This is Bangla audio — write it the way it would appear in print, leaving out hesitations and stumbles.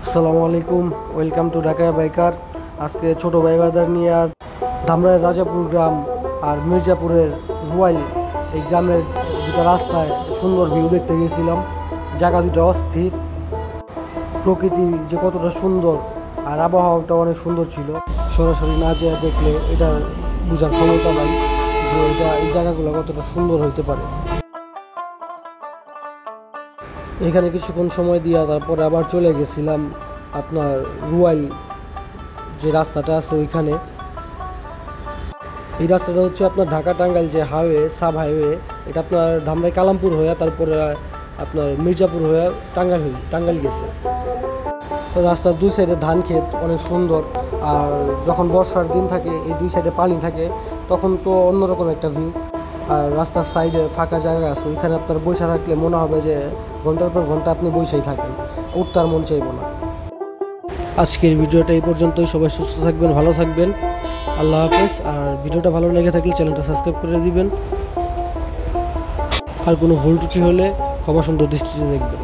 আসসালামু আলাইকুম, ওয়েলকাম টু ঢাকা বাইকার। আজকে ছোট ভাই ব্রাদার নিয়ে আর ধামরাইয়ের রাজাপুর গ্রাম আর মির্জাপুরের রুয়াইল এই গ্রামের দুটো রাস্তায় সুন্দর ভিউ দেখতে গিয়েছিলাম। জায়গা দুটো অস্থির, প্রকৃতি যে কতটা সুন্দর আর আবহাওয়াটা অনেক সুন্দর ছিল। সরাসরি না যেয়ে দেখলে এটার বোঝার ক্ষমতা নাই যে এই জায়গাগুলো কতটা সুন্দর হইতে পারে। এখানে কিছুক্ষণ সময় দিয়া তারপরে আবার চলে গেছিলাম আপনার রুয়াইল যে রাস্তাটা আছে ওইখানে। এই রাস্তাটা হচ্ছে আপনার ঢাকা টাঙ্গাইল যে হাইওয়ে, সাব হাইওয়ে, এটা আপনার ধামরাই কালামপুর হয়ে তারপরে আপনার মির্জাপুর হয়ে টাঙ্গাইল গেছে। রাস্তার দুই সাইডে ধান ক্ষেত অনেক সুন্দর, আর যখন বর্ষার দিন থাকে এই দুই সাইডে পানি থাকে তখন তো অন্যরকম একটা ভিউ। আর রাস্তার সাইডে ফাঁকা জায়গা আছে, ওইখানে আপনার বসে থাকলে মনে হবে যে ঘন্টার পর ঘন্টা আপনি বসেই থাকেন, উঠতার মন চাইব না। আজকের ভিডিওটা এই পর্যন্তই। সবাই সুস্থ থাকবেন, ভালো থাকবেন, আল্লাহ হাফেজ। আর ভিডিওটা ভালো লেগে থাকলে চ্যানেলটা সাবস্ক্রাইব করে দিবেন। আর কোনো ভুল ত্রুটি হলে ক্ষমা সুন্দর দৃষ্টিতে দেখবেন।